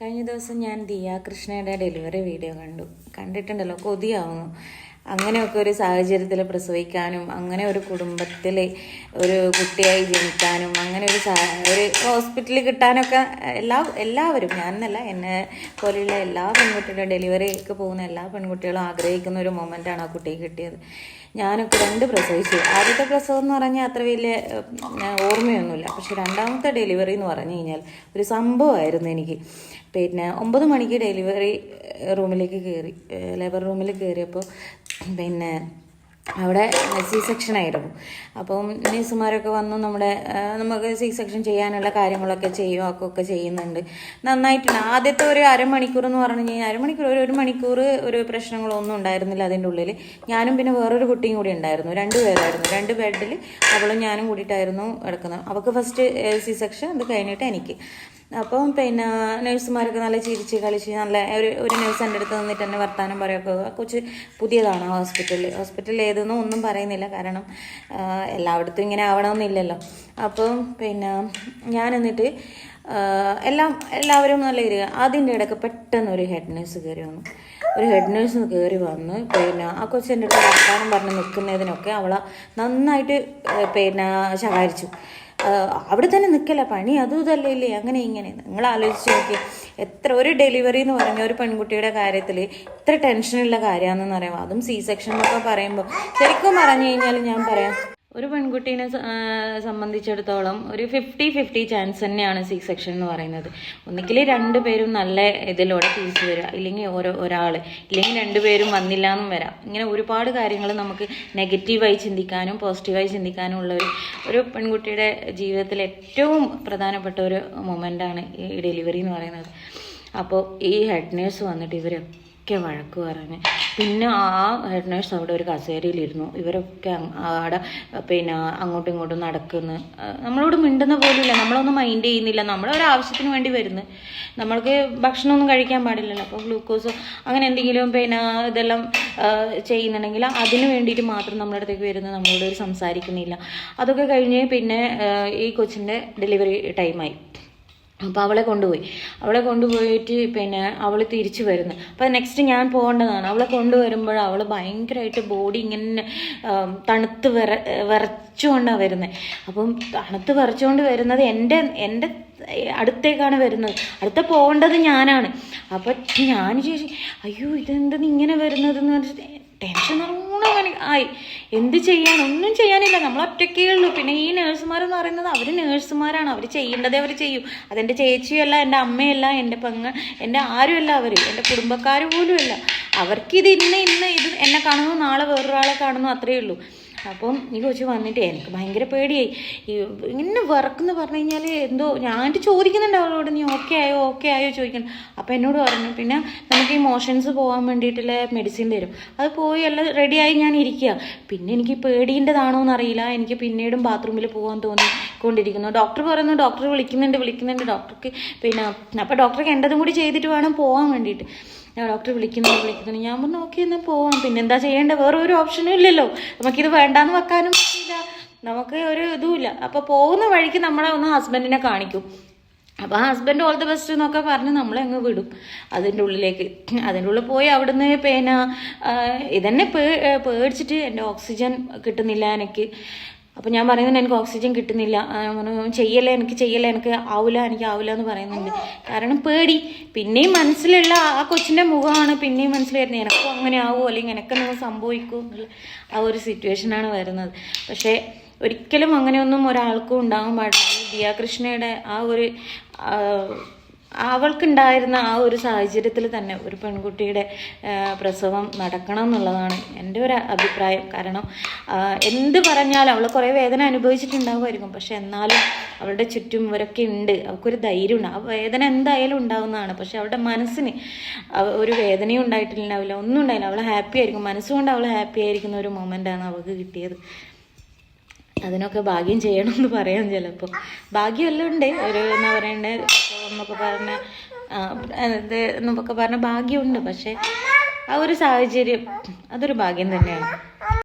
കഴിഞ്ഞ ദിവസം ഞാൻ ദിയ കൃഷ്ണയുടെ ഡെലിവറി വീഡിയോ കണ്ടിട്ടുണ്ടല്ലോ, കൊതിയാവുന്നു. അങ്ങനെയൊക്കെ ഒരു സാഹചര്യത്തിൽ പ്രസവിക്കാനും അങ്ങനെ ഒരു കുടുംബത്തിൽ ഒരു കുട്ടിയായി ജനിക്കാനും അങ്ങനെ ഒരു ഹോസ്പിറ്റലിൽ കിട്ടാനൊക്കെ എല്ലാവരും, ഞാനെന്നല്ല, എന്നെ പോലെയുള്ള എല്ലാ പെൺകുട്ടികളും, ഡെലിവറിക്ക് പോകുന്ന എല്ലാ പെൺകുട്ടികളും ആഗ്രഹിക്കുന്ന ഒരു മൊമെൻ്റാണ് ആ കുട്ടിക്ക് കിട്ടിയത്. ഞാനൊക്കെ 2 പ്രസവിച്ചു. ആദ്യത്തെ പ്രസവം എന്ന് പറഞ്ഞാൽ അത്ര വലിയ ഓർമ്മയൊന്നുമില്ല. പക്ഷെ രണ്ടാമത്തെ ഡെലിവറി എന്ന് പറഞ്ഞു കഴിഞ്ഞാൽ ഒരു സംഭവമായിരുന്നു എനിക്ക്. 9 മണിക്ക് ഡെലിവറി റൂമിലേക്ക് കയറി, ലേബർ റൂമിൽ കയറിയപ്പോൾ അവിടെ സി സെക്ഷൻ ആയിരുന്നു. അപ്പം നഴ്സുമാരൊക്കെ വന്നു നമുക്ക് സി സെക്ഷൻ ചെയ്യാനുള്ള കാര്യങ്ങളൊക്കെ ഒക്കെ ചെയ്യുന്നുണ്ട്. നന്നായിട്ടുണ്ട്. ആദ്യത്തെ ഒരു അരമണിക്കൂർ എന്ന് പറഞ്ഞു കഴിഞ്ഞാൽ ഒരു മണിക്കൂർ ഒരു പ്രശ്നങ്ങളൊന്നും ഉണ്ടായിരുന്നില്ല അതിൻ്റെ ഉള്ളിൽ. ഞാനും പിന്നെ വേറൊരു കുട്ടിയും കൂടി ഉണ്ടായിരുന്നു. 2 പേരായിരുന്നു. 2 ബെഡിൽ അവളും ഞാനും കൂടിയിട്ടായിരുന്നു കിടക്കുന്നത്. അവൾക്ക് ഫസ്റ്റ് സി സെക്ഷൻ, അത് കഴിഞ്ഞിട്ട് എനിക്ക്. അപ്പം നഴ്സുമാരൊക്കെ നല്ല ചിരിച്ച് കളിച്ച് നല്ല ഒരു നഴ്സ് എൻ്റെ അടുത്ത് നിന്നിട്ട് എന്നെ വർത്താനം പറയുക. കൊച്ച് പുതിയതാണ് ഹോസ്പിറ്റലിൽ ഏതെന്നോ ഒന്നും പറയുന്നില്ല, കാരണം എല്ലായിടത്തും ഇങ്ങനെ ആവണമെന്നില്ലല്ലോ. അപ്പം ഞാൻ എന്നിട്ട് എല്ലാവരും നല്ല ഇരിക്കുക. അതിൻ്റെ ഇടയ്ക്ക് പെട്ടെന്ന് ഒരു ഹെഡ് നേഴ്സ് കയറി വന്നു. ആ കൊച്ചിൻ്റെ അടുത്ത് വർത്താനം പറഞ്ഞ് നിൽക്കുന്നതിനൊക്കെ അവളെ നന്നായിട്ട് ശകാരിച്ചു. അവിടെ തന്നെ നിൽക്കല, പണി അതും ഇതല്ലേ ഇല്ലേ, അങ്ങനെ ഇങ്ങനെ. നിങ്ങൾ ആലോചിച്ച് നോക്കി, ഒരു ഡെലിവറി എന്ന് പറഞ്ഞാൽ ഒരു പെൺകുട്ടിയുടെ കാര്യത്തിൽ ഇത്ര ടെൻഷനുള്ള കാര്യമാണെന്ന് പറയാം. അതും സി സെക്ഷൻ എന്നൊക്കെ പറയുമ്പോൾ ശരിക്കും പറഞ്ഞു കഴിഞ്ഞാൽ ഞാൻ പറയാം, ഒരു പെൺകുട്ടീനെ സംബന്ധിച്ചിടത്തോളം ഒരു 50-50 ചാൻസ് തന്നെയാണ് സി സെക്ഷൻ എന്ന് പറയുന്നത്. ഒന്നുകിൽ 2 പേരും നല്ല ഇതിലൂടെ തിരിച്ചു വരിക, ഇല്ലെങ്കിൽ ഒരാൾ, ഇല്ലെങ്കിൽ 2 പേരും വന്നില്ല എന്നും വരാം. ഇങ്ങനെ ഒരുപാട് കാര്യങ്ങൾ നമുക്ക് നെഗറ്റീവായി ചിന്തിക്കാനും പോസിറ്റീവായി ചിന്തിക്കാനും ഉള്ള ഒരു പെൺകുട്ടിയുടെ ജീവിതത്തിൽ ഏറ്റവും പ്രധാനപ്പെട്ട ഒരു മൊമെൻ്റാണ് ഈ ഡെലിവറി എന്ന് പറയുന്നത്. അപ്പോൾ ഈ ഹെഡ് നേഴ്സ് വന്നിട്ട് ഇവരൊക്കെ വഴക്ക് പറഞ്ഞ്, പിന്നെ ആ ഹെഡ് നേഴ്സ് അവിടെ ഒരു കസേരയിലിരുന്നു. ഇവരൊക്കെ അവിടെ അങ്ങോട്ടും ഇങ്ങോട്ടും നടക്കുന്നു. നമ്മളോട് മിണ്ടുന്ന പോലുമില്ല, നമ്മളൊന്നും മൈൻഡ് ചെയ്യുന്നില്ല. നമ്മളൊരാവശ്യത്തിന് വേണ്ടി വരുന്നു. നമ്മൾക്ക് ഭക്ഷണമൊന്നും കഴിക്കാൻ പാടില്ലല്ലോ. അപ്പോൾ ഗ്ലൂക്കോസ് അങ്ങനെ എന്തെങ്കിലും ഇതെല്ലാം ചെയ്യുന്നുണ്ടെങ്കിൽ അതിന് വേണ്ടിയിട്ട് മാത്രം നമ്മുടെ അടുത്തേക്ക് വരുന്നത്, നമ്മളോട് സംസാരിക്കുന്നില്ല. അതൊക്കെ കഴിഞ്ഞ് ഈ കൊച്ചിൻ്റെ ഡെലിവറി ടൈമായി. അപ്പോൾ അവളെ കൊണ്ടുപോയിട്ട് അവൾ തിരിച്ചു വരുന്നു. അപ്പോൾ നെക്സ്റ്റ് ഞാൻ പോകേണ്ടതാണ്. അവളെ കൊണ്ടുവരുമ്പോൾ അവൾ ഭയങ്കരമായിട്ട് ബോഡി ഇങ്ങനെ തണുത്ത് വിറച്ചുകൊണ്ടാണ് വരുന്നത്. അപ്പം തണുത്ത് വിറച്ചുകൊണ്ട് വരുന്നത് എൻ്റെ അടുത്തേക്കാണ് വരുന്നത്. പോകേണ്ടത് ഞാനാണ്. അപ്പം ഞാൻ ചോദിച്ചു, അയ്യോ ഇതെന്തെന്ന് ഇങ്ങനെ വരുന്നതെന്ന് പറഞ്ഞിട്ട് ടെൻഷൻ നല്ലോണം ആയി. എന്ത് ചെയ്യാൻ, ഒന്നും ചെയ്യാനില്ല, നമ്മൾ ഒറ്റയ്ക്കേ ഉള്ളൂ. പിന്നെ ഈ നേഴ്സുമാരെന്ന് പറയുന്നത് അവർ നേഴ്സുമാരാണ്, അവർ ചെയ്യേണ്ടതേ അവർ ചെയ്യും. അതെൻ്റെ ചേച്ചിയല്ല, എൻ്റെ അമ്മയല്ല, എൻ്റെ എൻ്റെ ആരുമല്ല, എൻ്റെ കുടുംബക്കാർ പോലും അല്ല. അവർക്കിത് ഇന്ന് ഇത് എന്നെ കാണുന്നു, നാളെ വേറൊരാളെ കാണുന്നു, അത്രയേ ഉള്ളൂ. അപ്പം ഈ കൊച്ചു വന്നിട്ട് എനിക്ക് ഭയങ്കര പേടിയായി. ഇങ്ങനെ വിറക്കെന്ന് പറഞ്ഞു കഴിഞ്ഞാൽ എന്തോ ഞാൻ ചോദിക്കുന്നുണ്ട് അവളോട്, നീ ഓക്കെ ആയോ ചോദിക്കണം. അപ്പം എന്നോട് പറഞ്ഞു, പിന്നെ നമുക്ക് ഈ മോഷൻസ് പോകാൻ വേണ്ടിയിട്ടുള്ള മെഡിസിൻ തരും, അത് പോയി എല്ലാം റെഡിയായി ഞാൻ ഇരിക്കുക. പിന്നെ എനിക്ക് പേടിൻ്റെതാണോ എന്നറിയില്ല, എനിക്ക് പിന്നീടും ബാത്റൂമിൽ പോകാൻ തോന്നിക്കൊണ്ടിരിക്കുന്നു. ഡോക്ടർ പറയുന്നു, ഡോക്ടർ വിളിക്കുന്നുണ്ട് ഡോക്ടർക്ക്. അപ്പോൾ ഡോക്ടർക്ക് എൻ്റെതും കൂടി ചെയ്തിട്ട് വേണം പോകാൻ വേണ്ടിയിട്ട്. ഡോക്ടർ വിളിക്കുന്നുണ്ട്. ഞാൻ പറഞ്ഞു ഓക്കെ എന്നാൽ പോവാം, പിന്നെന്താ ചെയ്യേണ്ടത്, വേറെ ഒരു ഓപ്ഷനും ഇല്ലല്ലോ, നമുക്കിത് വേണ്ടാന്ന് വെക്കാനും പറ്റില്ല, നമുക്ക് ഒരു ഇതുമില്ല. അപ്പോൾ പോകുന്ന വഴിക്ക് നമ്മളെ ഒന്ന് ഹസ്ബൻഡിനെ കാണിക്കും. അപ്പോൾ ആ ഹസ്ബൻഡ് ഓൾ ദി ബെസ്റ്റ് എന്നൊക്കെ പറഞ്ഞ് നമ്മളെ അങ്ങ് വിടും അതിൻ്റെ ഉള്ളിൽ പോയി. അവിടുന്ന് ഇതന്നെ പേടിച്ചിട്ട് എൻ്റെ ഓക്സിജൻ കിട്ടുന്നില്ല എനിക്ക്. അപ്പോൾ ഞാൻ പറയുന്നുണ്ട്, എനിക്ക് ഓക്സിജൻ കിട്ടുന്നില്ല, ചെയ്യല്ലേ എനിക്ക് ആവില്ല എന്ന് പറയുന്നുണ്ട്. കാരണം പേടി. പിന്നെയും മനസ്സിലുള്ള ആ കൊച്ചിൻ്റെ മുഖമാണ് പിന്നെയും മനസ്സിൽ വരുന്നത്, എനക്കും അങ്ങനെ ആവുമോ അല്ലെങ്കിൽ എനക്കെന്തെങ്കിലും സംഭവിക്കുമോ എന്നുള്ള ആ ഒരു സിറ്റുവേഷനാണ് വരുന്നത്. പക്ഷേ ഒരിക്കലും അങ്ങനെയൊന്നും ഒരാൾക്കും ഉണ്ടാകാൻ പാടില്ല. ദിയ കൃഷ്ണയുടെ അവൾക്കുണ്ടായിരുന്ന ആ ഒരു സാഹചര്യത്തിൽ തന്നെ ഒരു പെൺകുട്ടിയുടെ പ്രസവം നടക്കണം എന്നുള്ളതാണ് എൻ്റെ ഒരു അഭിപ്രായം. കാരണം എന്ത് പറഞ്ഞാലും അവൾ കുറേ വേദന അനുഭവിച്ചിട്ടുണ്ടാകുമായിരിക്കും, പക്ഷെ എന്നാലും അവളുടെ ചുറ്റും ഇവരൊക്കെ ഉണ്ട്, അവൾക്കൊരു ധൈര്യമുണ്ട്. ആ വേദന എന്തായാലും ഉണ്ടാകുന്നതാണ്, പക്ഷെ അവളുടെ മനസ്സിന് ഒരു വേദനയും ഉണ്ടായിട്ടുണ്ടാവില്ല, ഒന്നും ഉണ്ടായില്ല. അവൾ ഹാപ്പി ആയിരിക്കും, മനസ്സുകൊണ്ട് അവൾ ഹാപ്പി ആയിരിക്കുന്ന ഒരു മൊമെൻ്റാണ് അവൾക്ക് കിട്ടിയത്. അതിനൊക്കെ ഭാഗ്യം ചെയ്യണമെന്ന് പറയാം. ചിലപ്പോൾ ഭാഗ്യമെല്ലാം ഉണ്ട്, എന്താ പറയണ്ടേ എന്നൊക്കെ പറഞ്ഞ ഭാഗ്യമുണ്ട്. പക്ഷെ ആ ഒരു സാഹചര്യം അതൊരു ഭാഗ്യം തന്നെയാണ്.